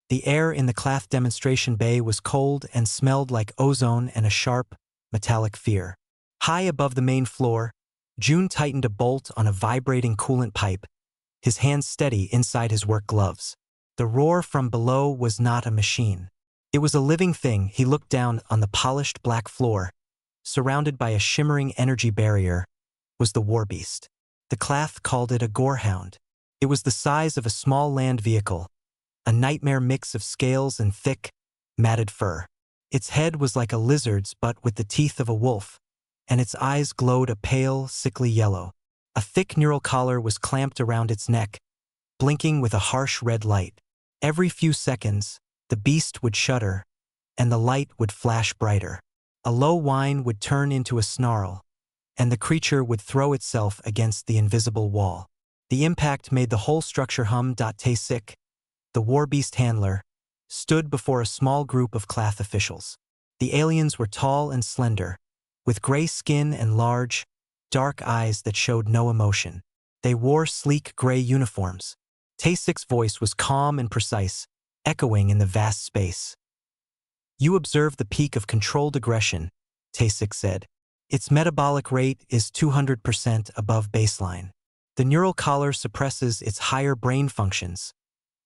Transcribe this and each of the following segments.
The air in the Clath demonstration bay was cold and smelled like ozone and a sharp, metallic fear. High above the main floor, June tightened a bolt on a vibrating coolant pipe, his hands steady inside his work gloves. The roar from below was not a machine. It was a living thing. He looked down on the polished black floor. Surrounded by a shimmering energy barrier was the warbeast. The Clath called it a gorehound. It was the size of a small land vehicle, a nightmare mix of scales and thick, matted fur. Its head was like a lizard's but with the teeth of a wolf, and its eyes glowed a pale, sickly yellow. A thick neural collar was clamped around its neck, blinking with a harsh red light. Every few seconds, the beast would shudder, and the light would flash brighter. A low whine would turn into a snarl, and the creature would throw itself against the invisible wall. The impact made the whole structure hum. Tae-sik, the warbeast handler, stood before a small group of Clath officials. The aliens were tall and slender, with gray skin and large, dark eyes that showed no emotion. They wore sleek gray uniforms. Tae-sik's voice was calm and precise, echoing in the vast space. "You observe the peak of controlled aggression," Tae-sik said. "Its metabolic rate is 200% above baseline. The neural collar suppresses its higher brain functions,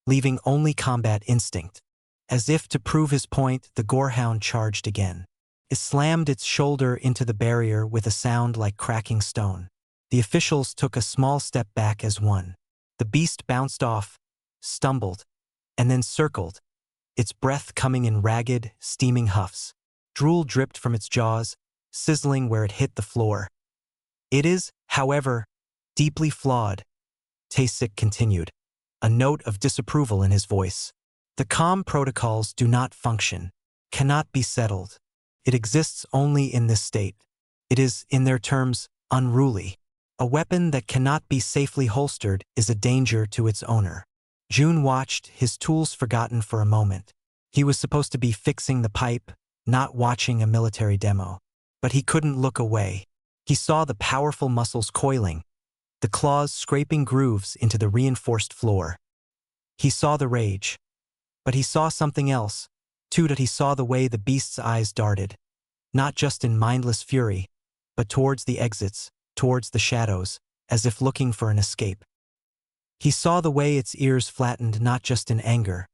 leaving only combat instinct." As if to prove his point, the gorehound charged again. It slammed its shoulder into the barrier with a sound like cracking stone. The officials took a small step back as one. The beast bounced off, stumbled, and then circled, its breath coming in ragged, steaming huffs. Drool dripped from its jaws, sizzling where it hit the floor. "It is, however, deeply flawed," Tae-sik continued, a note of disapproval in his voice. "The comm protocols do not function, cannot be settled. It exists only in this state. It is, in their terms, unruly. A weapon that cannot be safely holstered is a danger to its owner." June watched, his tools forgotten for a moment. He was supposed to be fixing the pipe, not watching a military demo. But he couldn't look away. He saw the powerful muscles coiling, the claws scraping grooves into the reinforced floor. He saw the rage. But he saw something else, too. That he saw the way the beast's eyes darted, not just in mindless fury, but towards the exits, towards the shadows, as if looking for an escape. He saw the way its ears flattened, not just in anger,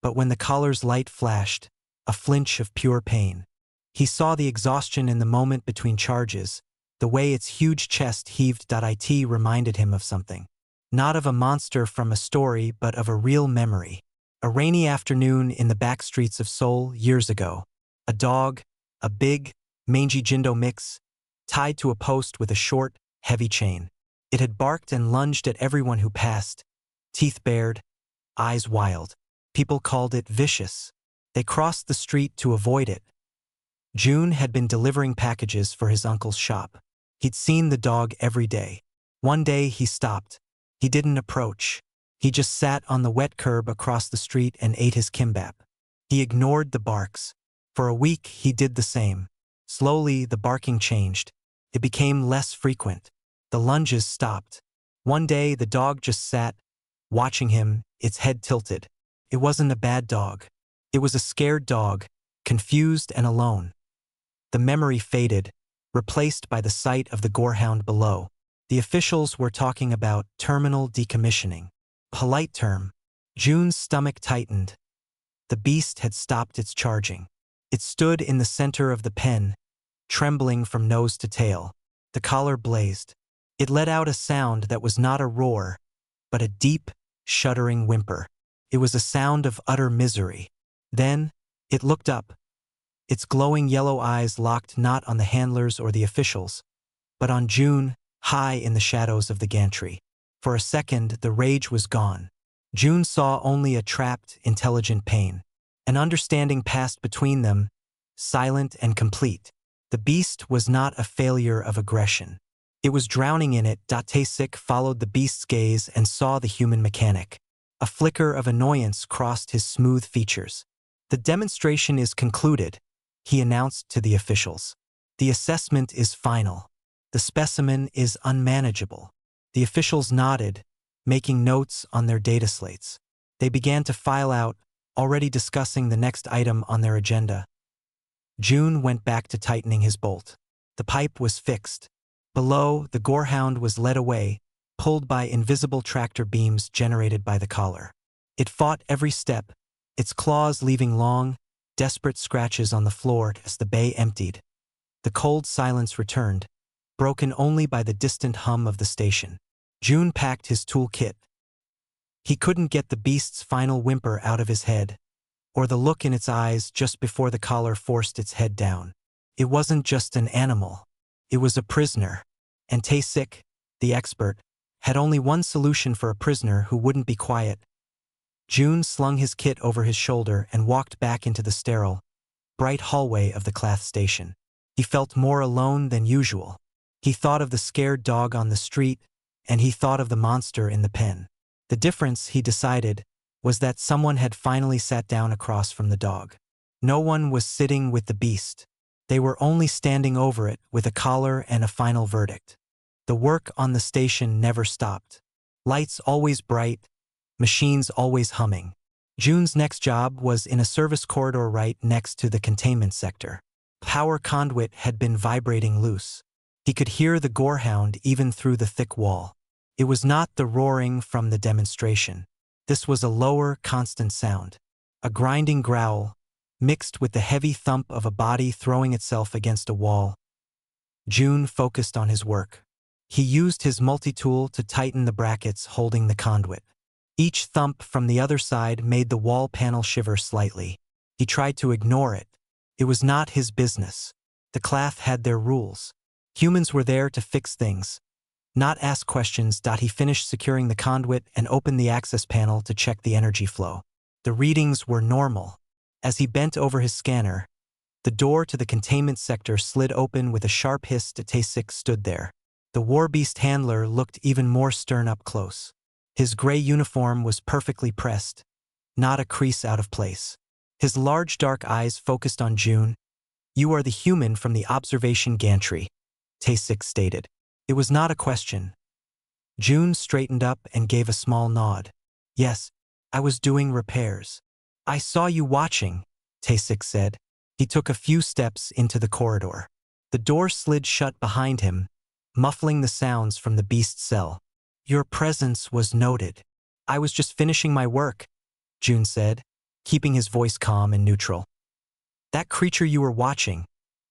but when the collar's light flashed, a flinch of pure pain. He saw the exhaustion in the moment between charges, the way its huge chest heaved. It reminded him of something. Not of a monster from a story, but of a real memory. A rainy afternoon in the back streets of Seoul years ago. A dog, a big, mangy Jindo mix, tied to a post with a short, heavy chain. It had barked and lunged at everyone who passed, teeth bared, eyes wild. People called it vicious. They crossed the street to avoid it. June had been delivering packages for his uncle's shop. He'd seen the dog every day. One day he stopped. He didn't approach. He just sat on the wet curb across the street and ate his kimbap. He ignored the barks. For a week he did the same. Slowly the barking changed. It became less frequent. The lunges stopped. One day the dog just sat, watching him, its head tilted. It wasn't a bad dog. It was a scared dog, confused and alone. The memory faded, replaced by the sight of the gorehound below. The officials were talking about terminal decommissioning. Polite term. June's stomach tightened. The beast had stopped its charging. It stood in the center of the pen, trembling from nose to tail. The collar blazed. It let out a sound that was not a roar, but a deep, shuddering whimper. It was a sound of utter misery. Then, it looked up. Its glowing yellow eyes locked not on the handlers or the officials, but on June, high in the shadows of the gantry. For a second, the rage was gone. June saw only a trapped, intelligent pain. An understanding passed between them, silent and complete. The beast was not a failure of aggression. It was drowning in it. Tae-sik followed the beast's gaze and saw the human mechanic. A flicker of annoyance crossed his smooth features. "The demonstration is concluded," he announced to the officials. "The assessment is final. The specimen is unmanageable." The officials nodded, making notes on their data slates. They began to file out, already discussing the next item on their agenda. June went back to tightening his bolt. The pipe was fixed. Below, the gorehound was led away, pulled by invisible tractor beams generated by the collar. It fought every step, its claws leaving long, desperate scratches on the floor as the bay emptied. The cold silence returned, broken only by the distant hum of the station. June packed his toolkit. He couldn't get the beast's final whimper out of his head, or the look in its eyes just before the collar forced its head down. It wasn't just an animal. It was a prisoner. And Taysik, the expert, had only one solution for a prisoner who wouldn't be quiet. June slung his kit over his shoulder and walked back into the sterile, bright hallway of the Clath station. He felt more alone than usual. He thought of the scared dog on the street, and he thought of the monster in the pen. The difference, he decided, was that someone had finally sat down across from the dog. No one was sitting with the beast. They were only standing over it with a collar and a final verdict. The work on the station never stopped. Lights always bright, machines always humming. June's next job was in a service corridor right next to the containment sector. Power conduit had been vibrating loose. He could hear the gorehound even through the thick wall. It was not the roaring from the demonstration. This was a lower, constant sound. A grinding growl, mixed with the heavy thump of a body throwing itself against a wall. June focused on his work. He used his multi-tool to tighten the brackets holding the conduit. Each thump from the other side made the wall panel shiver slightly. He tried to ignore it. It was not his business. The Clath had their rules. Humans were there to fix things, not ask questions. He finished securing the conduit and opened the access panel to check the energy flow. The readings were normal. As he bent over his scanner, the door to the containment sector slid open with a sharp hiss. Taysik stood there. The warbeast handler looked even more stern up close. His gray uniform was perfectly pressed, not a crease out of place. His large dark eyes focused on June. "You are the human from the observation gantry," Taysik stated. It was not a question. June straightened up and gave a small nod. "Yes, I was doing repairs." "I saw you watching," Taysik said. He took a few steps into the corridor. The door slid shut behind him, muffling the sounds from the beast's cell. "Your presence was noted." "I was just finishing my work," June said, keeping his voice calm and neutral. "That creature you were watching,"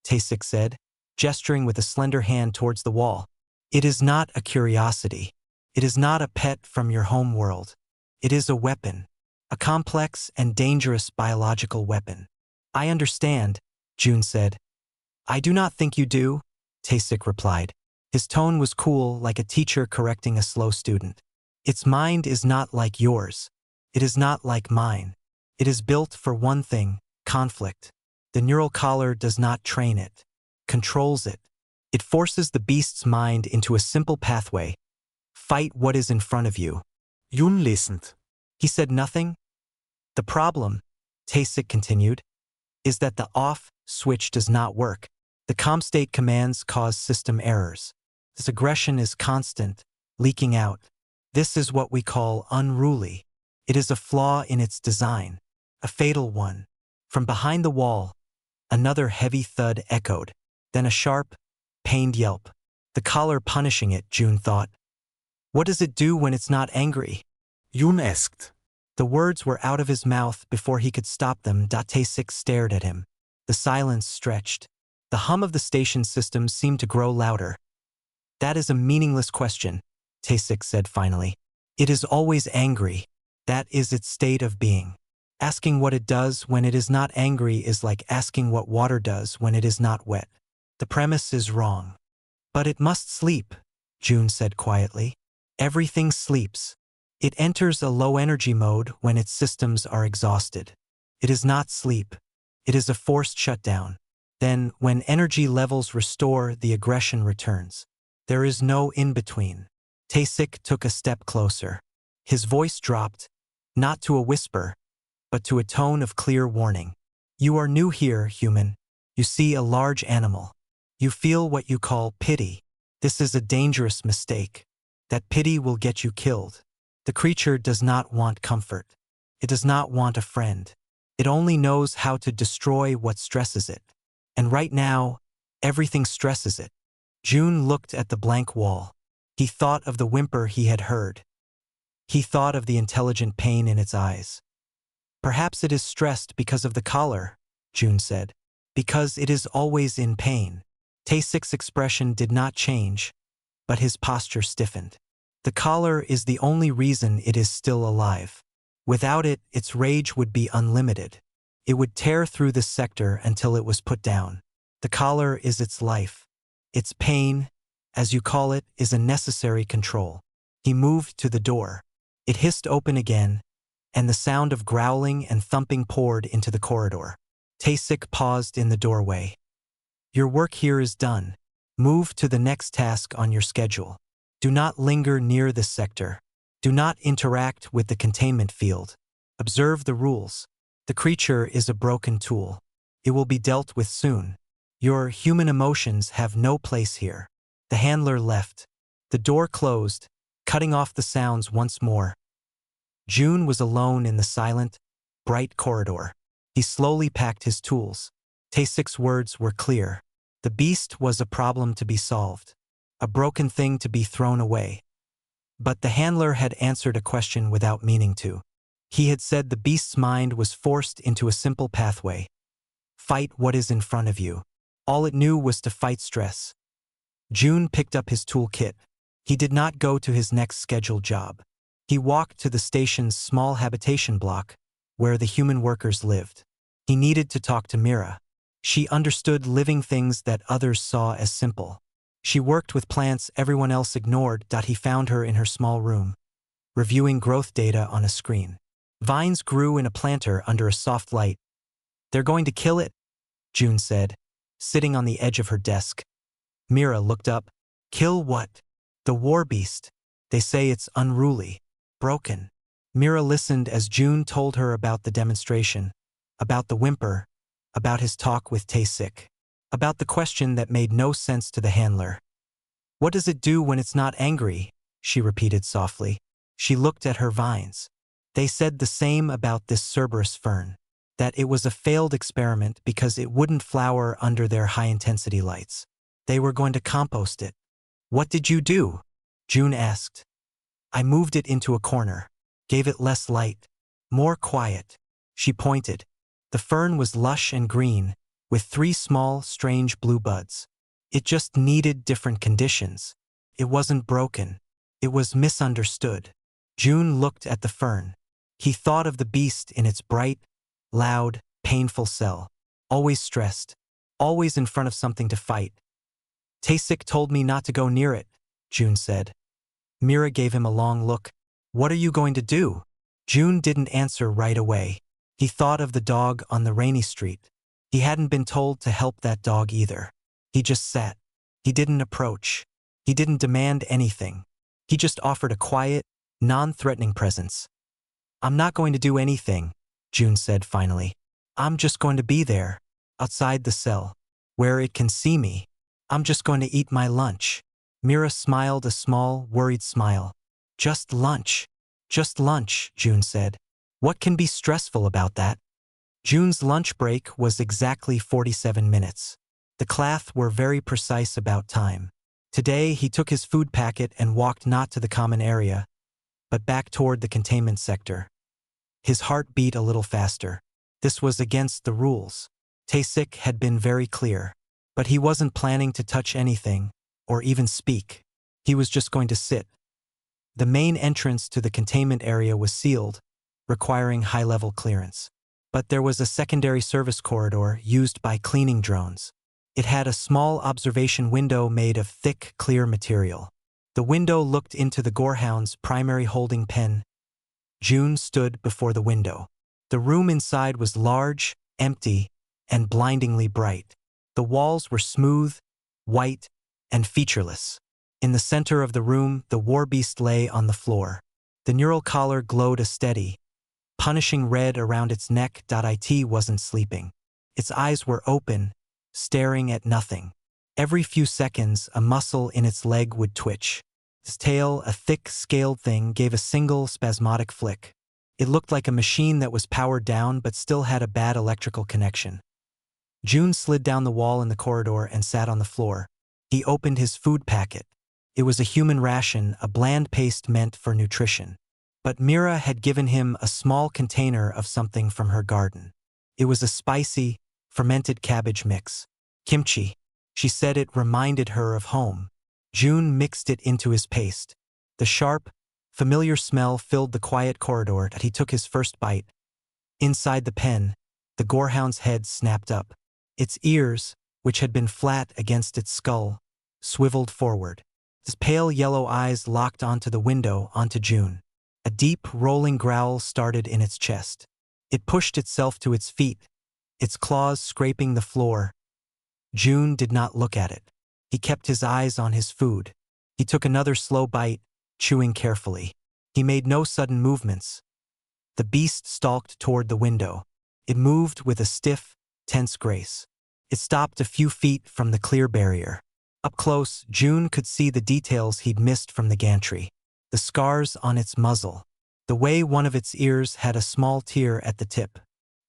Taysik said, gesturing with a slender hand towards the wall. "It is not a curiosity. It is not a pet from your home world. It is a weapon, a complex and dangerous biological weapon." "I understand," June said. "I do not think you do," Taysik replied. His tone was cool, like a teacher correcting a slow student. "Its mind is not like yours. It is not like mine. It is built for one thing, conflict. The neural collar does not train it, controls it. It forces the beast's mind into a simple pathway. Fight what is in front of you." June listened. He said nothing. "The problem," Taysik continued, "is that the off switch does not work. The ComState commands cause system errors. This aggression is constant, leaking out. This is what we call unruly. It is a flaw in its design, a fatal one." From behind the wall, another heavy thud echoed, then a sharp, pained yelp. The collar punishing it, June thought. "What does it do when it's not angry?" June asked. The words were out of his mouth before he could stop them. Taysik stared at him. The silence stretched. The hum of the station system seemed to grow louder. "That is a meaningless question," Taysik said finally. "It is always angry. That is its state of being. Asking what it does when it is not angry is like asking what water does when it is not wet. The premise is wrong." "But it must sleep," June said quietly. "Everything sleeps. It enters a low-energy mode when its systems are exhausted. It is not sleep. It is a forced shutdown. Then, when energy levels restore, the aggression returns. There is no in-between." Taysik took a step closer. His voice dropped, not to a whisper, but to a tone of clear warning. "You are new here, human. You see a large animal. You feel what you call pity. This is a dangerous mistake. That pity will get you killed. The creature does not want comfort. It does not want a friend. It only knows how to destroy what stresses it. And right now, everything stresses it. June looked at the blank wall. He thought of the whimper he had heard. He thought of the intelligent pain in its eyes. Perhaps it is stressed because of the collar, June said. Because it is always in pain. Taesik's expression did not change, but his posture stiffened. The collar is the only reason it is still alive. Without it, its rage would be unlimited. It would tear through this sector until it was put down. The collar is its life. Its pain, as you call it, is a necessary control. He moved to the door. It hissed open again, and the sound of growling and thumping poured into the corridor. Taesik paused in the doorway. Your work here is done. Move to the next task on your schedule. Do not linger near this sector. Do not interact with the containment field. Observe the rules. The creature is a broken tool. It will be dealt with soon. Your human emotions have no place here. The handler left. The door closed, cutting off the sounds once more. June was alone in the silent, bright corridor. He slowly packed his tools. Taesik's words were clear. The beast was a problem to be solved, a broken thing to be thrown away. But the handler had answered a question without meaning to. He had said the beast's mind was forced into a simple pathway. Fight what is in front of you. All it knew was to fight stress. June picked up his toolkit. He did not go to his next scheduled job. He walked to the station's small habitation block, where the human workers lived. He needed to talk to Mira. She understood living things that others saw as simple. She worked with plants everyone else ignored. He found her in her small room, reviewing growth data on a screen. Vines grew in a planter under a soft light. They're going to kill it, June said, sitting on the edge of her desk. Mira looked up. Kill what? The war beast. They say it's unruly, broken. Mira listened as June told her about the demonstration, about the whimper, about his talk with Taesik, about the question that made no sense to the handler. What does it do when it's not angry? She repeated softly. She looked at her vines. They said the same about this Cerberus fern, that it was a failed experiment because it wouldn't flower under their high-intensity lights. They were going to compost it. What did you do? June asked. I moved it into a corner, gave it less light, more quiet. She pointed. The fern was lush and green, with 3 small, strange blue buds. It just needed different conditions. It wasn't broken. It was misunderstood. June looked at the fern. He thought of the beast in its bright, loud, painful cell. Always stressed. Always in front of something to fight. Taesik told me not to go near it, June said. Mira gave him a long look. What are you going to do? June didn't answer right away. He thought of the dog on the rainy street. He hadn't been told to help that dog either. He just sat. He didn't approach. He didn't demand anything. He just offered a quiet, non-threatening presence. I'm not going to do anything, June said finally. I'm just going to be there, outside the cell, where it can see me. I'm just going to eat my lunch. Mira smiled a small, worried smile. Just lunch. Just lunch, June said. What can be stressful about that? June's lunch break was exactly 47 minutes. The Clath were very precise about time. Today, he took his food packet and walked not to the common area, but back toward the containment sector. His heart beat a little faster. This was against the rules. Taesik had been very clear, but he wasn't planning to touch anything, or even speak. He was just going to sit. The main entrance to the containment area was sealed, requiring high-level clearance. But there was a secondary service corridor used by cleaning drones. It had a small observation window made of thick, clear material. The window looked into the gorehound's primary holding pen. June stood before the window. The room inside was large, empty, and blindingly bright. The walls were smooth, white, and featureless. In the center of the room, the war beast lay on the floor. The neural collar glowed a steady, punishing red around its neck. It wasn't sleeping. Its eyes were open, staring at nothing. Every few seconds, a muscle in its leg would twitch. Its tail, a thick, scaled thing, gave a single spasmodic flick. It looked like a machine that was powered down but still had a bad electrical connection. June slid down the wall in the corridor and sat on the floor. He opened his food packet. It was a human ration, a bland paste meant for nutrition. But Mira had given him a small container of something from her garden. It was a spicy, fermented cabbage mix. Kimchi. She said it reminded her of home. June mixed it into his paste. The sharp, familiar smell filled the quiet corridor as he took his first bite. Inside the pen, the gorehound's head snapped up. Its ears, which had been flat against its skull, swiveled forward. Its pale yellow eyes locked onto the window, onto June. A deep, rolling growl started in its chest. It pushed itself to its feet, its claws scraping the floor. June did not look at it. He kept his eyes on his food. He took another slow bite, chewing carefully. He made no sudden movements. The beast stalked toward the window. It moved with a stiff, tense grace. It stopped a few feet from the clear barrier. Up close, June could see the details he'd missed from the gantry. The scars on its muzzle. The way one of its ears had a small tear at the tip.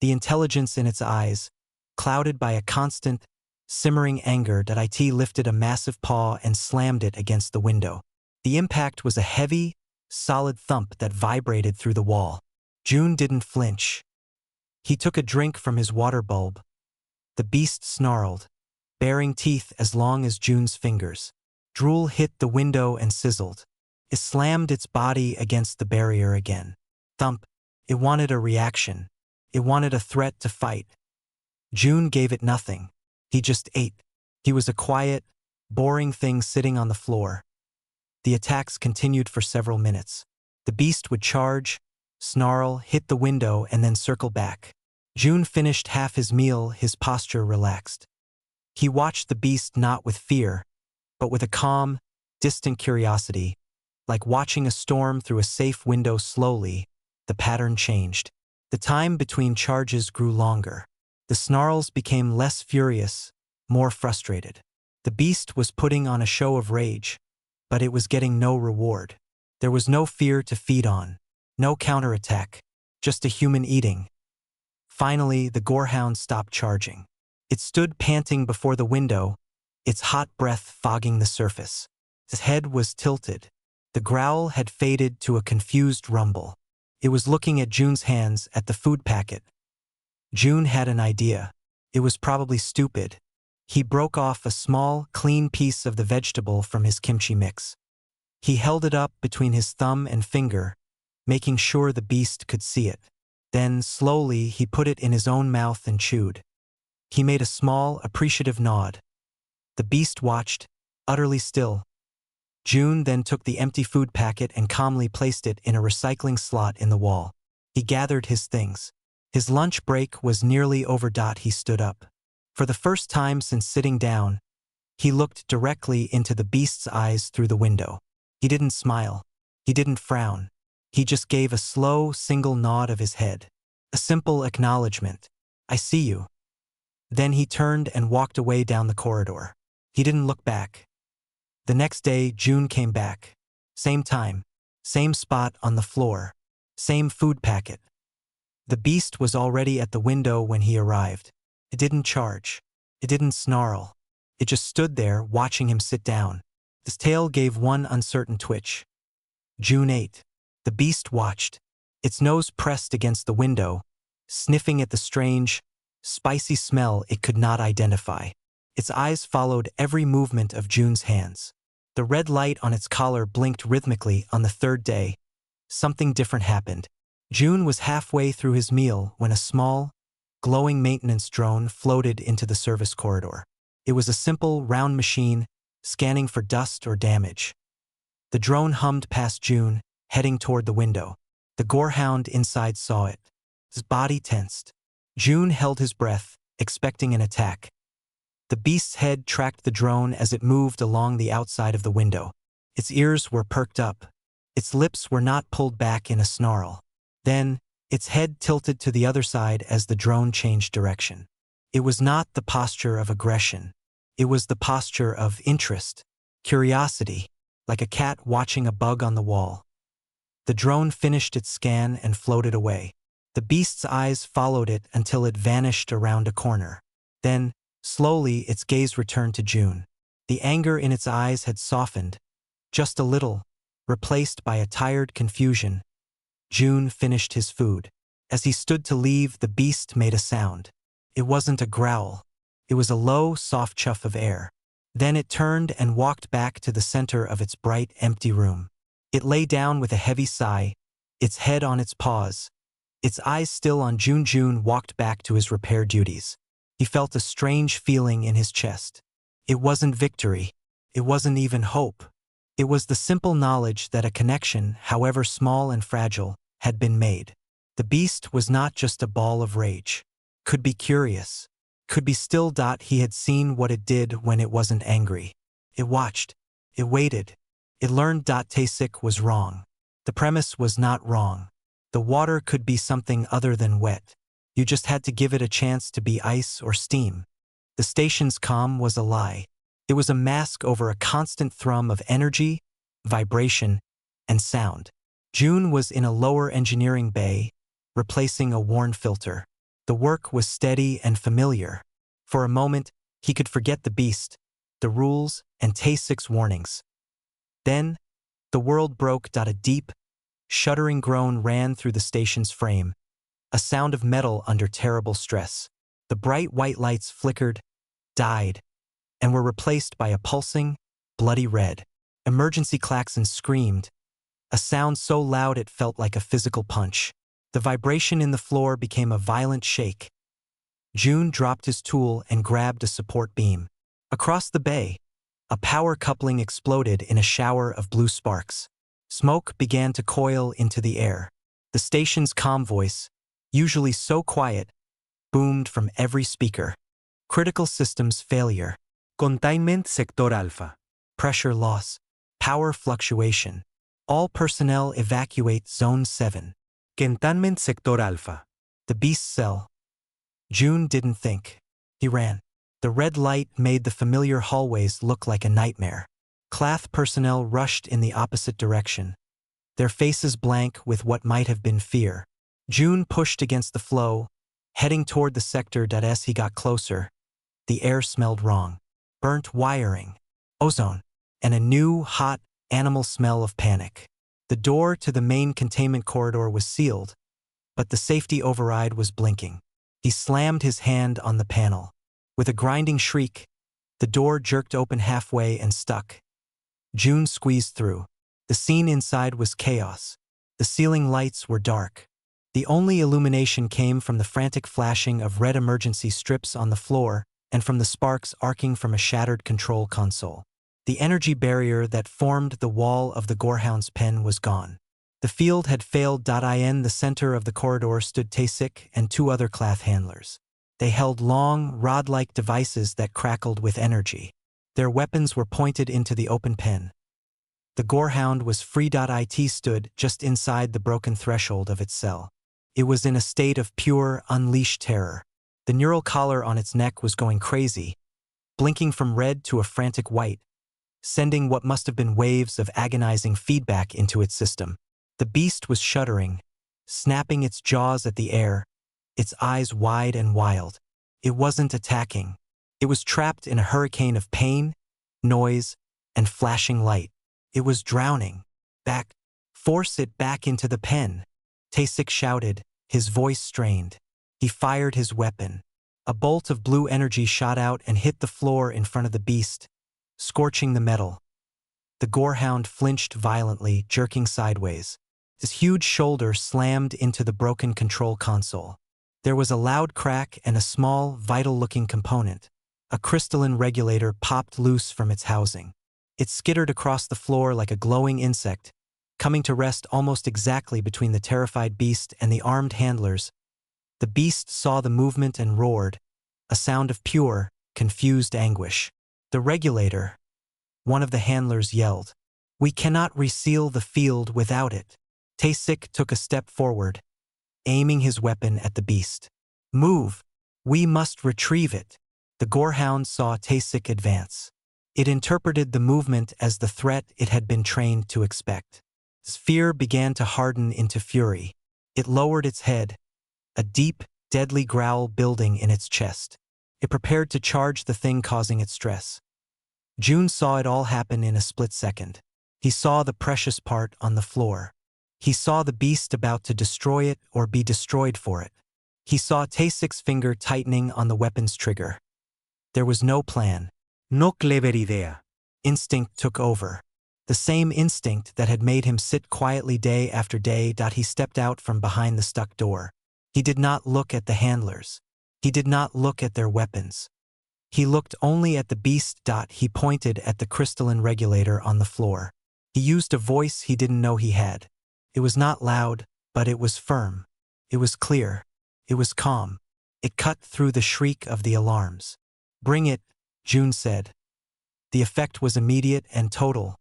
The intelligence in its eyes, clouded by a constant, simmering anger that it lifted a massive paw and slammed it against the window. The impact was a heavy, solid thump that vibrated through the wall. June didn't flinch. He took a drink from his water bulb. The beast snarled, baring teeth as long as June's fingers. Drool hit the window and sizzled. It slammed its body against the barrier again. Thump. It wanted a reaction. It wanted a threat to fight. June gave it nothing. He just ate. He was a quiet, boring thing sitting on the floor. The attacks continued for several minutes. The beast would charge, snarl, hit the window, and then circle back. June finished half his meal, his posture relaxed. He watched the beast not with fear, but with a calm, distant curiosity. Like watching a storm through a safe window slowly, the pattern changed. The time between charges grew longer. The snarls became less furious, more frustrated. The beast was putting on a show of rage, but it was getting no reward. There was no fear to feed on, no counterattack, just a human eating. Finally, the gorehound stopped charging. It stood panting before the window, its hot breath fogging the surface. Its head was tilted. The growl had faded to a confused rumble. It was looking at June's hands, at the food packet. June had an idea. It was probably stupid. He broke off a small, clean piece of the vegetable from his kimchi mix. He held it up between his thumb and finger, making sure the beast could see it. Then, slowly, he put it in his own mouth and chewed. He made a small, appreciative nod. The beast watched, utterly still. June then took the empty food packet and calmly placed it in a recycling slot in the wall. He gathered his things. His lunch break was nearly over. He stood up. For the first time since sitting down, he looked directly into the beast's eyes through the window. He didn't smile. He didn't frown. He just gave a slow, single nod of his head. A simple acknowledgement. I see you. Then he turned and walked away down the corridor. He didn't look back. The next day, June came back. Same time, same spot on the floor, same food packet. The beast was already at the window when he arrived. It didn't charge. It didn't snarl. It just stood there, watching him sit down. His tail gave one uncertain twitch. June ate. The beast watched, its nose pressed against the window, sniffing at the strange, spicy smell it could not identify. Its eyes followed every movement of June's hands. The red light on its collar blinked rhythmically. On the third day, something different happened. June was halfway through his meal when a small, glowing maintenance drone floated into the service corridor. It was a simple, round machine, scanning for dust or damage. The drone hummed past June, heading toward the window. The gorehound inside saw it. His body tensed. June held his breath, expecting an attack. The beast's head tracked the drone as it moved along the outside of the window. Its ears were perked up. Its lips were not pulled back in a snarl. Then, its head tilted to the other side as the drone changed direction. It was not the posture of aggression. It was the posture of interest, curiosity, like a cat watching a bug on the wall. The drone finished its scan and floated away. The beast's eyes followed it until it vanished around a corner. Then, slowly, its gaze returned to June. The anger in its eyes had softened, just a little, replaced by a tired confusion. June finished his food. As he stood to leave, the beast made a sound. It wasn't a growl. It was a low, soft chuff of air. Then it turned and walked back to the center of its bright, empty room. It lay down with a heavy sigh, its head on its paws. Its eyes still on June. June walked back to his repair duties. He felt a strange feeling in his chest. It wasn't victory. It wasn't even hope. It was the simple knowledge that a connection, however small and fragile, had been made. The beast was not just a ball of rage. Could be curious. Could be still. He had seen what it did when it wasn't angry. It watched. It waited. It learned. Tasik was wrong. The premise was not wrong. The water could be something other than wet. You just had to give it a chance to be ice or steam. The station's calm was a lie. It was a mask over a constant thrum of energy, vibration, and sound. June was in a lower engineering bay, replacing a worn filter. The work was steady and familiar. For a moment, he could forget the beast, the rules, and Tasik's warnings. Then, the world broke. A deep, shuddering groan ran through the station's frame, a sound of metal under terrible stress. The bright white lights flickered, died, and were replaced by a pulsing, bloody red. Emergency klaxons screamed, a sound so loud it felt like a physical punch. The vibration in the floor became a violent shake. June dropped his tool and grabbed a support beam. Across the bay, a power coupling exploded in a shower of blue sparks. Smoke began to coil into the air. The station's calm voice, usually so quiet, boomed from every speaker. Critical systems failure. Containment sector alpha. Pressure loss. Power fluctuation. All personnel evacuate Zone 7. Containment sector alpha. The beast cell. June didn't think. He ran. The red light made the familiar hallways look like a nightmare. Clath personnel rushed in the opposite direction, their faces blank with what might have been fear. June pushed against the flow, heading toward the sector. As he got closer, the air smelled wrong. Burnt wiring, ozone, and a new, hot, animal smell of panic. The door to the main containment corridor was sealed, but the safety override was blinking. He slammed his hand on the panel. With a grinding shriek, the door jerked open halfway and stuck. June squeezed through. The scene inside was chaos. The ceiling lights were dark. The only illumination came from the frantic flashing of red emergency strips on the floor and from the sparks arcing from a shattered control console. The energy barrier that formed the wall of the Gorehound's pen was gone. The field had failed. In the center of the corridor stood Tasik and two other Clath handlers. They held long, rod-like devices that crackled with energy. Their weapons were pointed into the open pen. The Gorehound was free. It stood just inside the broken threshold of its cell. It was in a state of pure, unleashed terror. The neural collar on its neck was going crazy, blinking from red to a frantic white, sending what must have been waves of agonizing feedback into its system. The beast was shuddering, snapping its jaws at the air, its eyes wide and wild. It wasn't attacking. It was trapped in a hurricane of pain, noise, and flashing light. It was drowning. Back. Force it back into the pen. Tasik shouted, his voice strained. He fired his weapon. A bolt of blue energy shot out and hit the floor in front of the beast, scorching the metal. The Gorehound flinched violently, jerking sideways. His huge shoulder slammed into the broken control console. There was a loud crack and a small, vital-looking component. A crystalline regulator popped loose from its housing. It skittered across the floor like a glowing insect, coming to rest almost exactly between the terrified beast and the armed handlers. The beast saw the movement and roared, a sound of pure, confused anguish. The regulator, one of the handlers yelled, "We cannot reseal the field without it." Tasik took a step forward, aiming his weapon at the beast. "Move! We must retrieve it." The Gorehound saw Tasik advance. It interpreted the movement as the threat it had been trained to expect. Fear began to harden into fury. It lowered its head, a deep, deadly growl building in its chest. It prepared to charge the thing causing it stress. June saw it all happen in a split second. He saw the precious part on the floor. He saw the beast about to destroy it or be destroyed for it. He saw Tasek's finger tightening on the weapon's trigger. There was no plan. No clever idea. Instinct took over. The same instinct that had made him sit quietly day after day. He stepped out from behind the stuck door. He did not look at the handlers. He did not look at their weapons. He looked only at the beast. He pointed at the crystalline regulator on the floor. He used a voice he didn't know he had. It was not loud, but it was firm. It was clear. It was calm. It cut through the shriek of the alarms. "Bring it," June said. The effect was immediate and total.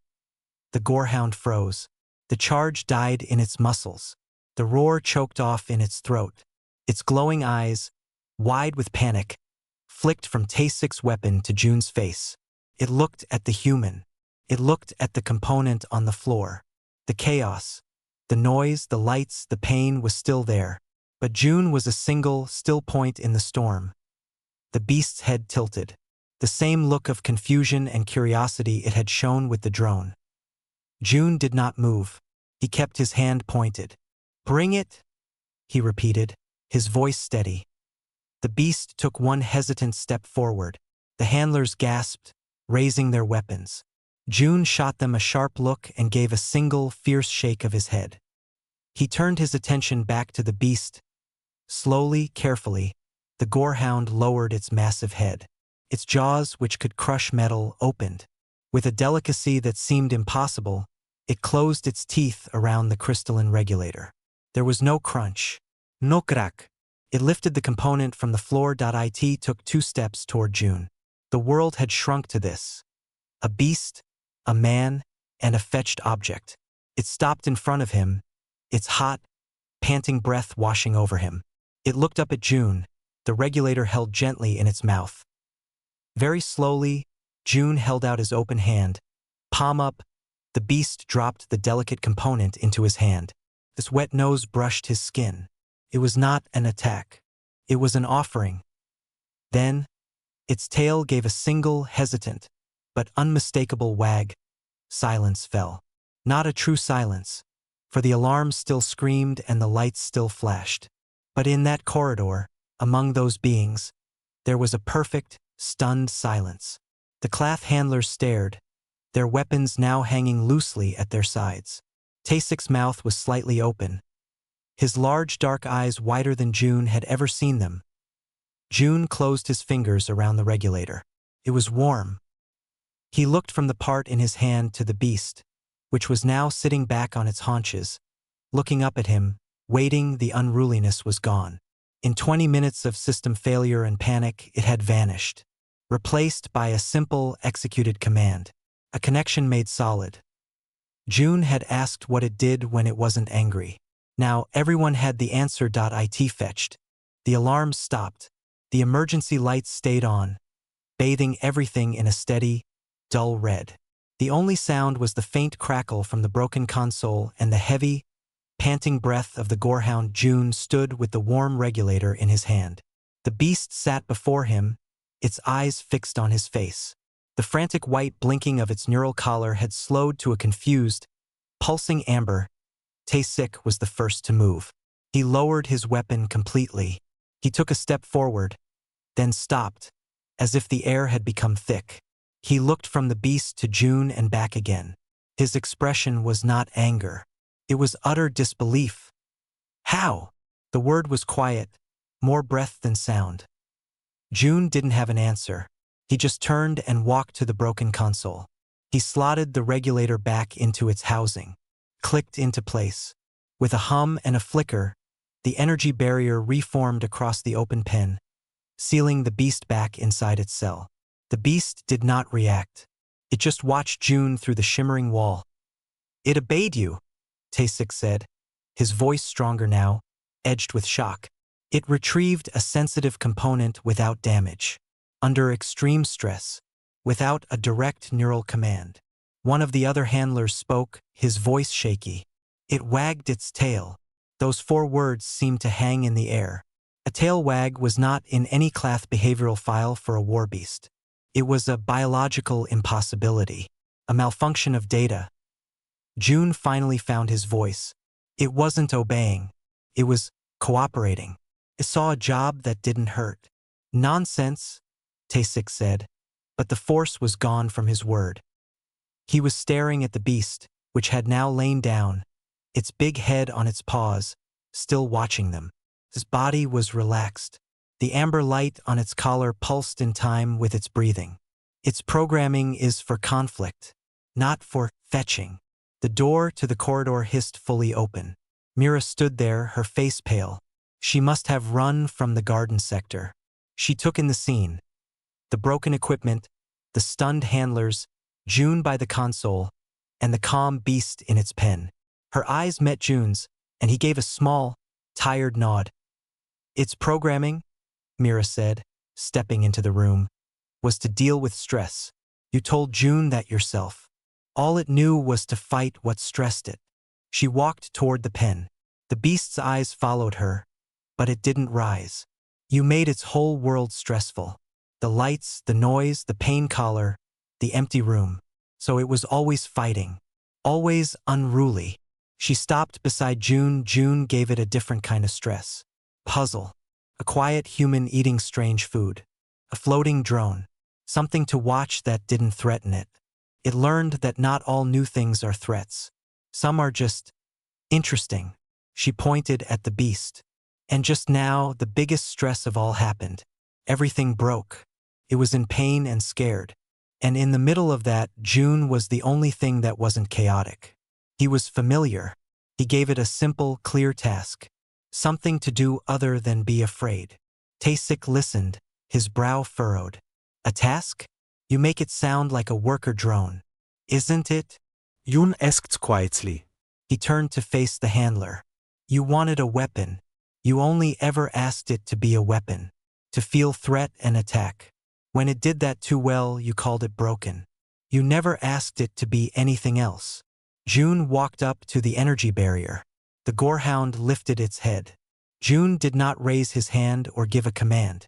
The gorehound froze. The charge died in its muscles. The roar choked off in its throat. Its glowing eyes, wide with panic, flicked from Tasek's weapon to June's face. It looked at the human. It looked at the component on the floor. The chaos, the noise, the lights, the pain was still there. But June was a single, still point in the storm. The beast's head tilted. The same look of confusion and curiosity it had shown with the drone. June did not move. He kept his hand pointed. "Bring it," he repeated, his voice steady. The beast took one hesitant step forward. The handlers gasped, raising their weapons. June shot them a sharp look and gave a single, fierce shake of his head. He turned his attention back to the beast. Slowly, carefully, the gorehound lowered its massive head. Its jaws, which could crush metal, opened. With a delicacy that seemed impossible, it closed its teeth around the crystalline regulator. There was no crunch, no crack. It lifted the component from the floor. It took 2 steps toward June. The world had shrunk to this. A beast, a man, and a fetched object. It stopped in front of him, its hot, panting breath washing over him. It looked up at June, the regulator held gently in its mouth. Very slowly, June held out his open hand. Palm up, the beast dropped the delicate component into his hand. Its wet nose brushed his skin. It was not an attack. It was an offering. Then, its tail gave a single, hesitant, but unmistakable wag. Silence fell. Not a true silence, for the alarms still screamed and the lights still flashed. But in that corridor, among those beings, there was a perfect, stunned silence. The cloth handlers stared, their weapons now hanging loosely at their sides. Tasek's mouth was slightly open, his large dark eyes wider than June had ever seen them. June closed his fingers around the regulator. It was warm. He looked from the part in his hand to the beast, which was now sitting back on its haunches, looking up at him, waiting. The unruliness was gone. In 20 minutes of system failure and panic, it had vanished, replaced by a simple, executed command, a connection made solid. June had asked what it did when it wasn't angry. Now everyone had the answer. It fetched. The alarms stopped. The emergency lights stayed on, bathing everything in a steady, dull red. The only sound was the faint crackle from the broken console and the heavy, panting breath of the gorehound. June stood with the warm regulator in his hand. The beast sat before him, its eyes fixed on his face. The frantic white blinking of its neural collar had slowed to a confused, pulsing amber. Tasek was the first to move. He lowered his weapon completely. He took a step forward, then stopped, as if the air had become thick. He looked from the beast to June and back again. His expression was not anger. It was utter disbelief. "How?" The word was quiet, more breath than sound. June didn't have an answer. He just turned and walked to the broken console. He slotted the regulator back into its housing, clicked into place. With a hum and a flicker, the energy barrier reformed across the open pen, sealing the beast back inside its cell. The beast did not react. It just watched June through the shimmering wall. "It obeyed you," Tasek said, his voice stronger now, edged with shock. "It retrieved a sensitive component without damage, under extreme stress, without a direct neural command." One of the other handlers spoke, his voice shaky. It wagged its tail. Those 4 words seemed to hang in the air. A tail wag was not in any class behavioral file for a war beast. It was a biological impossibility, a malfunction of data. June finally found his voice. It wasn't obeying. It was cooperating. It saw a job that didn't hurt. Nonsense, Tasik said, but the force was gone from his word. He was staring at the beast, which had now lain down, its big head on its paws, still watching them. His body was relaxed. The amber light on its collar pulsed in time with its breathing. Its programming is for conflict, not for fetching. The door to the corridor hissed fully open. Mira stood there, her face pale. She must have run from the garden sector. She took in the scene. The broken equipment, the stunned handlers, June by the console, and the calm beast in its pen. Her eyes met June's, and he gave a small, tired nod. Its programming, Mira said, stepping into the room, was to deal with stress. You told June that yourself. All it knew was to fight what stressed it. She walked toward the pen. The beast's eyes followed her, but it didn't rise. You made its whole world stressful. The lights, the noise, the pain collar, the empty room. So it was always fighting. Always unruly. She stopped beside June. June gave it a different kind of stress. Puzzle. A quiet human eating strange food. A floating drone. Something to watch that didn't threaten it. It learned that not all new things are threats. Some are just interesting. She pointed at the beast. And just now, the biggest stress of all happened. Everything broke. It was in pain and scared. And in the middle of that, June was the only thing that wasn't chaotic. He was familiar. He gave it a simple, clear task. Something to do other than be afraid. Tasik listened, his brow furrowed. A task? You make it sound like a worker drone. Isn't it? June asked quietly. He turned to face the handler. You wanted a weapon. You only ever asked it to be a weapon. To feel threat and attack. When it did that too well, you called it broken. You never asked it to be anything else. June walked up to the energy barrier. The gorehound lifted its head. June did not raise his hand or give a command.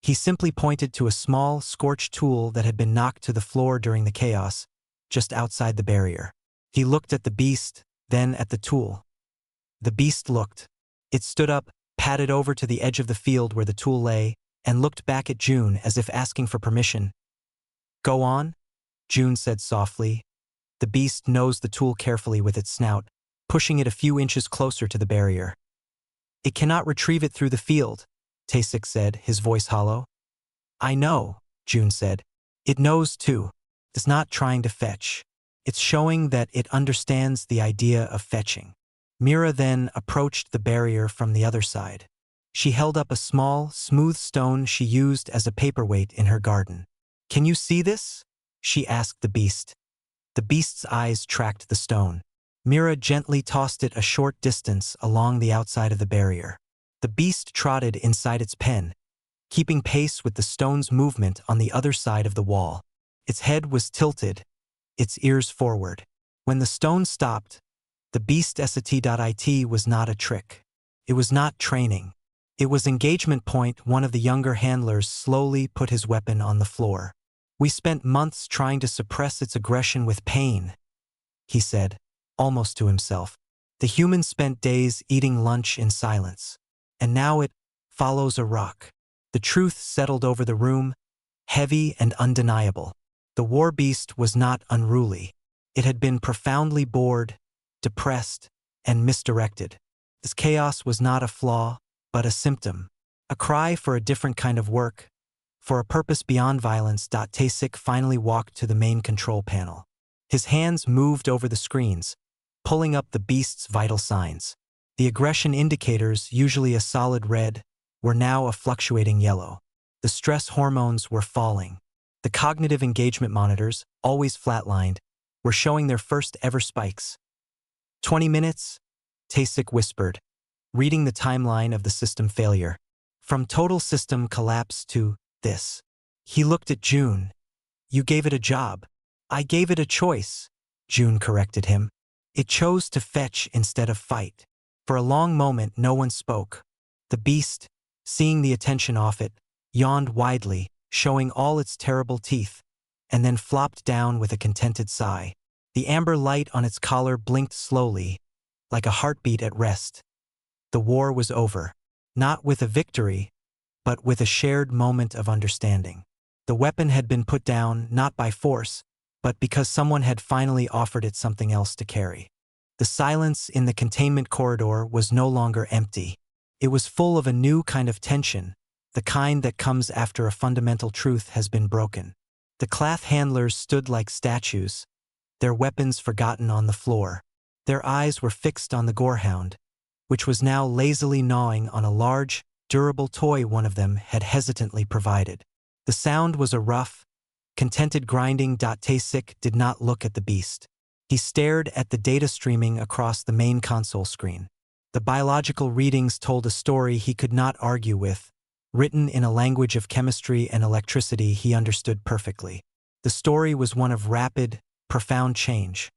He simply pointed to a small, scorched tool that had been knocked to the floor during the chaos, just outside the barrier. He looked at the beast, then at the tool. The beast looked. It stood up, padded over to the edge of the field where the tool lay, and looked back at June as if asking for permission. Go on, June said softly. The beast nosed the tool carefully with its snout, pushing it a few inches closer to the barrier. It cannot retrieve it through the field, Tasik said, his voice hollow. I know, June said. It knows too. It's not trying to fetch. It's showing that it understands the idea of fetching. Mira then approached the barrier from the other side. She held up a small, smooth stone she used as a paperweight in her garden. Can you see this? She asked the beast. The beast's eyes tracked the stone. Mira gently tossed it a short distance along the outside of the barrier. The beast trotted inside its pen, keeping pace with the stone's movement on the other side of the wall. Its head was tilted, its ears forward. When the stone stopped, the beast SAT.IT was not a trick. It was not training. It was engagement point. One of the younger handlers slowly put his weapon on the floor. We spent months trying to suppress its aggression with pain, he said, almost to himself. The human spent days eating lunch in silence. And now it follows a rock. The truth settled over the room, heavy and undeniable. The war beast was not unruly. It had been profoundly bored, depressed, and misdirected. This chaos was not a flaw, but a symptom. A cry for a different kind of work, for a purpose beyond violence. Tasik finally walked to the main control panel. His hands moved over the screens, pulling up the beast's vital signs. The aggression indicators, usually a solid red, were now a fluctuating yellow. The stress hormones were falling. The cognitive engagement monitors, always flatlined, were showing their first ever spikes. 20 minutes, Tasik whispered, reading the timeline of the system failure. From total system collapse to this. He looked at June. You gave it a job. I gave it a choice, June corrected him. It chose to fetch instead of fight. For a long moment no one spoke. The beast, seeing the attention off it, yawned widely, showing all its terrible teeth, and then flopped down with a contented sigh. The amber light on its collar blinked slowly, like a heartbeat at rest. The war was over. Not with a victory, but with a shared moment of understanding. The weapon had been put down not by force, but because someone had finally offered it something else to carry. The silence in the containment corridor was no longer empty. It was full of a new kind of tension, the kind that comes after a fundamental truth has been broken. The cloth handlers stood like statues, their weapons forgotten on the floor. Their eyes were fixed on the gorehound, which was now lazily gnawing on a large, durable toy one of them had hesitantly provided. The sound was a rough, contented grinding. Taysik did not look at the beast. He stared at the data streaming across the main console screen. The biological readings told a story he could not argue with, written in a language of chemistry and electricity he understood perfectly. The story was one of rapid, profound change.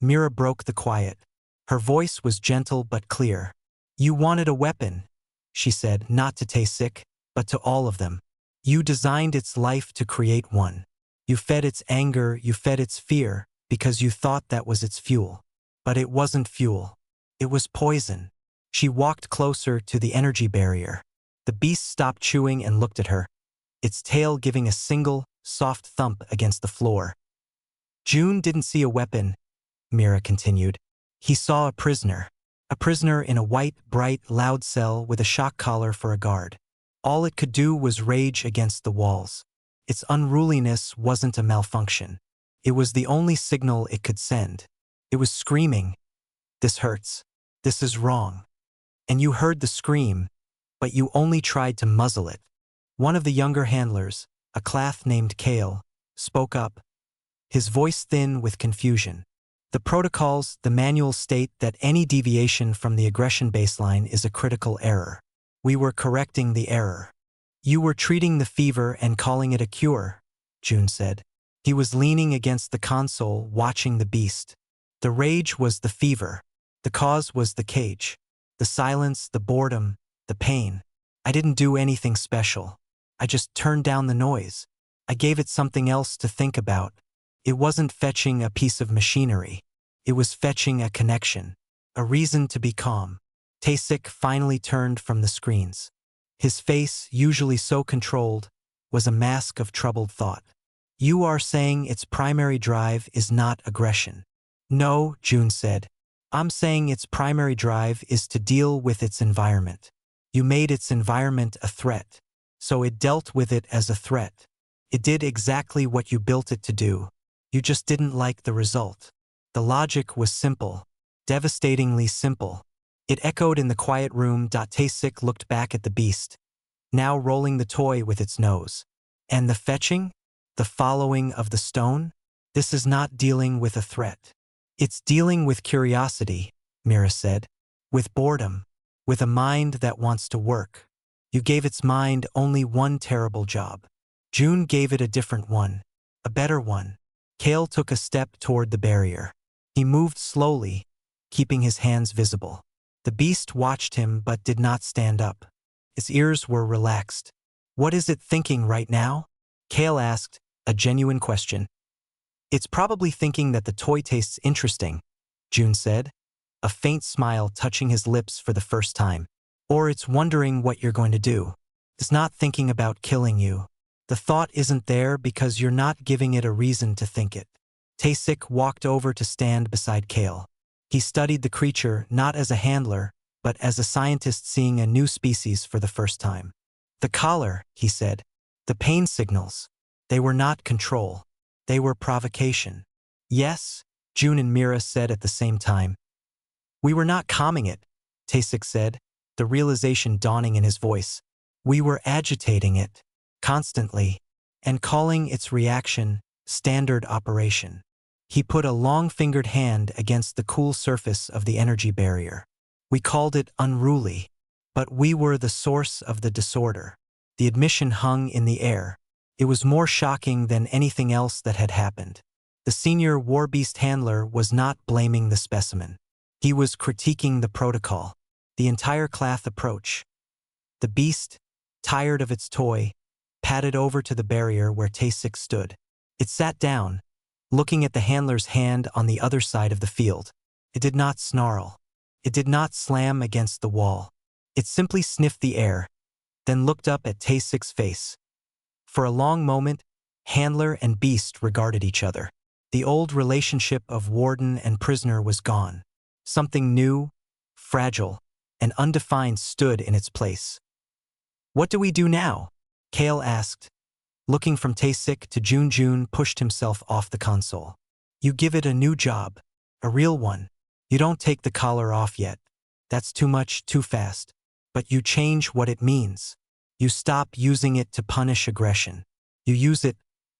Mira broke the quiet. Her voice was gentle but clear. "You wanted a weapon," she said, "not to Taysik, but to all of them. You designed its life to create one. You fed its anger, you fed its fear, because you thought that was its fuel. But it wasn't fuel. It was poison." She walked closer to the energy barrier. The beast stopped chewing and looked at her, its tail giving a single, soft thump against the floor. "June didn't see a weapon," Mira continued. "He saw a prisoner in a white, bright, loud cell with a shock collar for a guard. All it could do was rage against the walls. Its unruliness wasn't a malfunction. It was the only signal it could send. It was screaming, 'This hurts. This is wrong.' And you heard the scream, but you only tried to muzzle it." One of the younger handlers, a cloth named Kale, spoke up, his voice thin with confusion. "The protocols, the manuals state that any deviation from the aggression baseline is a critical error. We were correcting the error." "You were treating the fever and calling it a cure," June said. He was leaning against the console, watching the beast. "The rage was the fever. The cause was the cage. The silence, the boredom, the pain. I didn't do anything special. I just turned down the noise. I gave it something else to think about. It wasn't fetching a piece of machinery. It was fetching a connection, a reason to be calm." Taysik finally turned from the screens. His face, usually so controlled, was a mask of troubled thought. "You are saying its primary drive is not aggression." "No," June said. "I'm saying its primary drive is to deal with its environment. You made its environment a threat, so it dealt with it as a threat. It did exactly what you built it to do. You just didn't like the result." The logic was simple, devastatingly simple. It echoed in the quiet room. Taysik looked back at the beast, now rolling the toy with its nose. "And the fetching? The following of the stone? This is not dealing with a threat. It's dealing with curiosity," Mira said. "With boredom. With a mind that wants to work. You gave its mind only one terrible job. June gave it a different one. A better one." Kale took a step toward the barrier. He moved slowly, keeping his hands visible. The beast watched him but did not stand up. Its ears were relaxed. "What is it thinking right now?" Kale asked, a genuine question. "It's probably thinking that the toy tastes interesting," June said, a faint smile touching his lips for the first time. "Or it's wondering what you're going to do. It's not thinking about killing you. The thought isn't there because you're not giving it a reason to think it." Taysik walked over to stand beside Kale. He studied the creature not as a handler, but as a scientist seeing a new species for the first time. "The collar," he said. "The pain signals. They were not control. They were provocation." "Yes," June and Mira said at the same time. "We were not calming it," Taysik said, the realization dawning in his voice. "We were agitating it, constantly, and calling its reaction standard operation." He put a long-fingered hand against the cool surface of the energy barrier. "We called it Unruly, but we were the source of the disorder." The admission hung in the air. It was more shocking than anything else that had happened. The senior warbeast handler was not blaming the specimen. He was critiquing the protocol, the entire class approach. The beast, tired of its toy, padded over to the barrier where Tasik stood. It sat down, looking at the handler's hand on the other side of the field. It did not snarl. It did not slam against the wall. It simply sniffed the air, then looked up at Tasik's face. For a long moment, handler and beast regarded each other. The old relationship of warden and prisoner was gone. Something new, fragile, and undefined stood in its place. "What do we do now?" Kale asked. Looking from Tasik to Jun pushed himself off the console. "You give it a new job, a real one. You don't take the collar off yet. That's too much, too fast. But you change what it means. You stop using it to punish aggression. You use it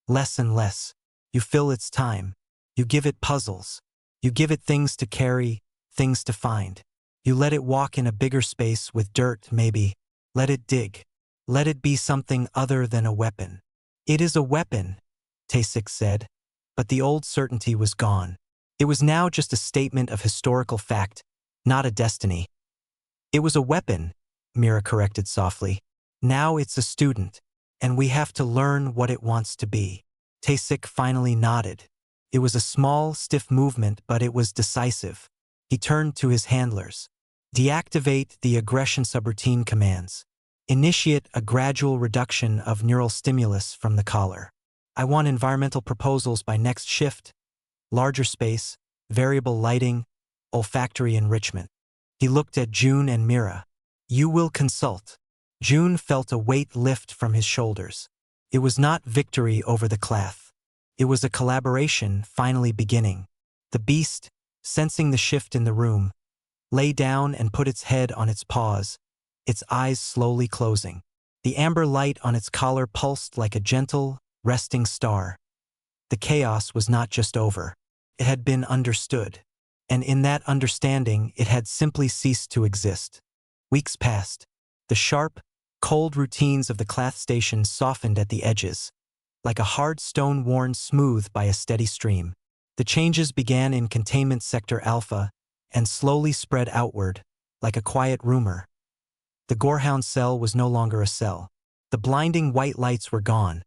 less and less. You fill its time. You give it puzzles. You give it things to carry, things to find. You let it walk in a bigger space with dirt, maybe. Let it dig. Let it be something other than a weapon." "It is a weapon," Tasik said, but the old certainty was gone. It was now just a statement of historical fact, not a destiny. "It was a weapon," Mira corrected softly. "Now it's a student, and we have to learn what it wants to be." Tasik finally nodded. It was a small, stiff movement, but it was decisive. He turned to his handlers. "Deactivate the aggression subroutine commands. Initiate a gradual reduction of neural stimulus from the collar. I want environmental proposals by next shift. Larger space, variable lighting, olfactory enrichment." He looked at Jun and Mira. "You will consult." Jun felt a weight lift from his shoulders. It was not victory over the class. It was a collaboration finally beginning. The beast, sensing the shift in the room, lay down and put its head on its paws, its eyes slowly closing. The amber light on its collar pulsed like a gentle, resting star. The chaos was not just over. It had been understood. And in that understanding, it had simply ceased to exist. Weeks passed. The sharp, cold routines of the class station softened at the edges, like a hard stone worn smooth by a steady stream. The changes began in Containment Sector Alpha and slowly spread outward, like a quiet rumor. The Gorehound cell was no longer a cell. The blinding white lights were gone,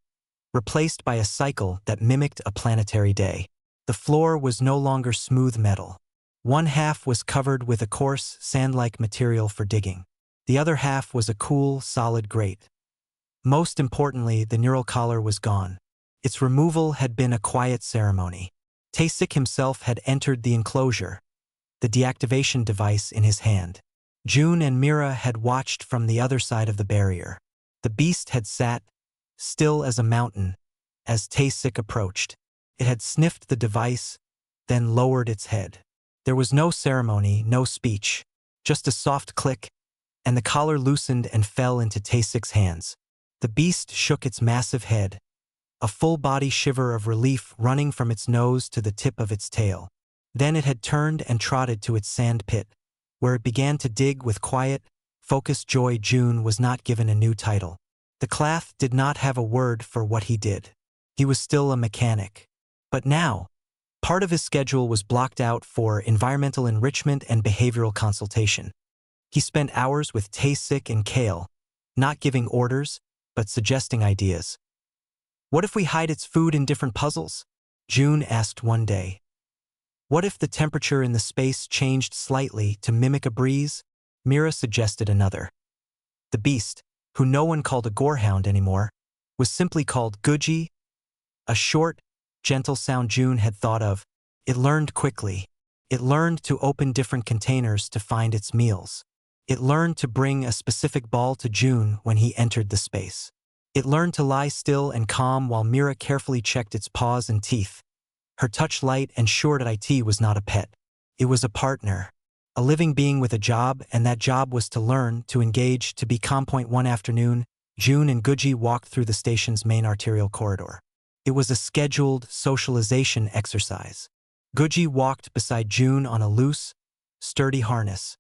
replaced by a cycle that mimicked a planetary day. The floor was no longer smooth metal. One half was covered with a coarse, sand-like material for digging. The other half was a cool, solid grate. Most importantly, the neural collar was gone. Its removal had been a quiet ceremony. Tasik himself had entered the enclosure, the deactivation device in his hand. Jun and Mira had watched from the other side of the barrier. The beast had sat, still as a mountain, as Tasik approached. It had sniffed the device, then lowered its head. There was no ceremony, no speech, just a soft click, and the collar loosened and fell into Tasik's hands. The beast shook its massive head, a full-body shiver of relief running from its nose to the tip of its tail. Then it had turned and trotted to its sand pit, where it began to dig with quiet, focused joy. Jun was not given a new title. The class did not have a word for what he did. He was still a mechanic. But now, part of his schedule was blocked out for environmental enrichment and behavioral consultation. He spent hours with Tasik and Kale, not giving orders, but suggesting ideas. "What if we hide its food in different puzzles?" Jun asked one day. "What if the temperature in the space changed slightly to mimic a breeze?" Mira suggested another. The beast, who no one called a gorehound anymore, was simply called Guji, a short, gentle sound Jun had thought of. It learned quickly. It learned to open different containers to find its meals. It learned to bring a specific ball to Jun when he entered the space. It learned to lie still and calm while Mira carefully checked its paws and teeth. Her touch light ensured that IT was not a pet. It was a partner, a living being with a job, and that job was to learn, to engage, to be calm. One afternoon, Jun and Guji walked through the station's main arterial corridor. It was a scheduled socialization exercise. Guji walked beside Jun on a loose, sturdy harness,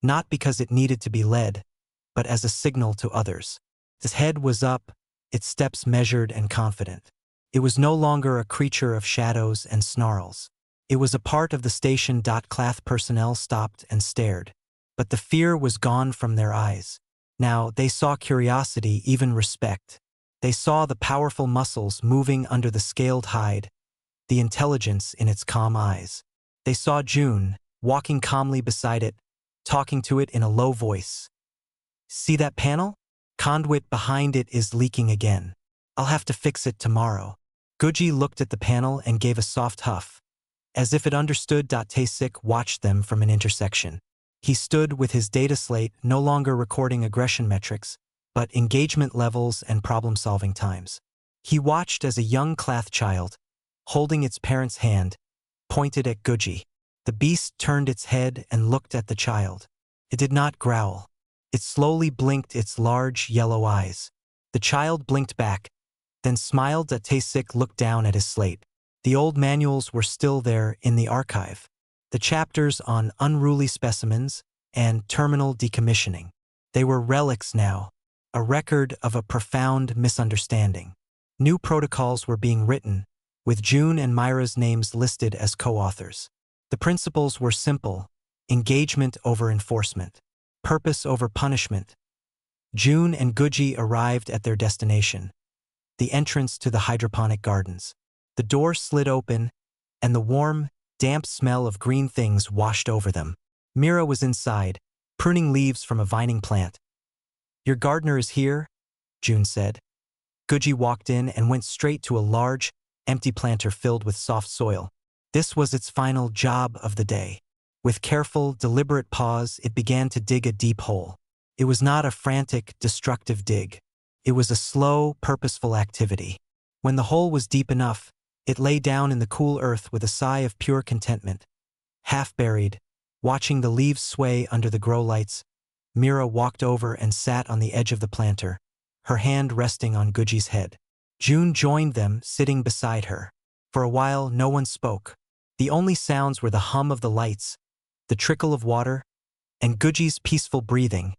not because it needed to be led, but as a signal to others. His head was up, its steps measured and confident. It was no longer a creature of shadows and snarls. It was a part of the station. Clath personnel stopped and stared. But the fear was gone from their eyes. Now they saw curiosity, even respect. They saw the powerful muscles moving under the scaled hide, the intelligence in its calm eyes. They saw June, walking calmly beside it, talking to it in a low voice. "See that panel? Conduit behind it is leaking again. I'll have to fix it tomorrow." Guji looked at the panel and gave a soft huff. As if it understood. Taesik watched them from an intersection. He stood with his data slate, no longer recording aggression metrics, but engagement levels and problem-solving times. He watched as a young Clath child, holding its parent's hand, pointed at Guji. The beast turned its head and looked at the child. It did not growl. It slowly blinked its large yellow eyes. The child blinked back, then smiled. Taesik looked down at his slate. The old manuals were still there in the archive. The chapters on unruly specimens and terminal decommissioning. They were relics now, a record of a profound misunderstanding. New protocols were being written, with June and Myra's names listed as co-authors. The principles were simple: engagement over enforcement, purpose over punishment. June and Guji arrived at their destination, the entrance to the hydroponic gardens. The door slid open, and the warm, damp smell of green things washed over them. Mira was inside, pruning leaves from a vining plant. "Your gardener is here," June said. Guji walked in and went straight to a large, empty planter filled with soft soil. This was its final job of the day. With careful, deliberate pause, it began to dig a deep hole. It was not a frantic, destructive dig. It was a slow, purposeful activity. When the hole was deep enough, it lay down in the cool earth with a sigh of pure contentment. Half buried, watching the leaves sway under the grow lights, Mira walked over and sat on the edge of the planter, her hand resting on Guji's head. June joined them, sitting beside her. For a while, no one spoke. The only sounds were the hum of the lights, the trickle of water, and Guji's peaceful breathing.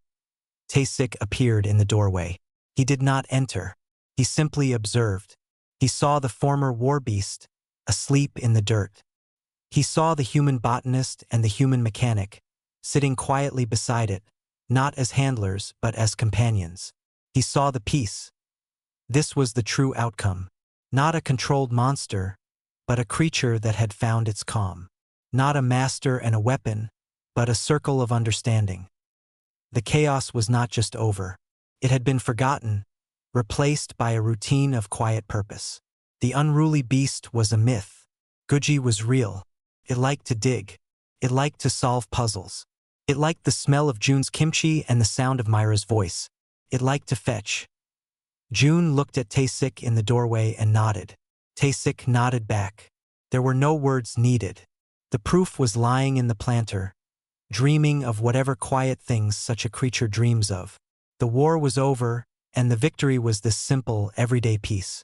Taesik appeared in the doorway. He did not enter. He simply observed. He saw the former war beast, asleep in the dirt. He saw the human botanist and the human mechanic, sitting quietly beside it, not as handlers but as companions. He saw the peace. This was the true outcome. Not a controlled monster, but a creature that had found its calm. Not a master and a weapon, but a circle of understanding. The chaos was not just over. It had been forgotten, replaced by a routine of quiet purpose. The unruly beast was a myth. Guji was real. It liked to dig. It liked to solve puzzles. It liked the smell of June's kimchi and the sound of Myra's voice. It liked to fetch. June looked at Taesik in the doorway and nodded. Taesik nodded back. There were no words needed. The proof was lying in the planter, dreaming of whatever quiet things such a creature dreams of. The war was over, and the victory was this simple, everyday peace.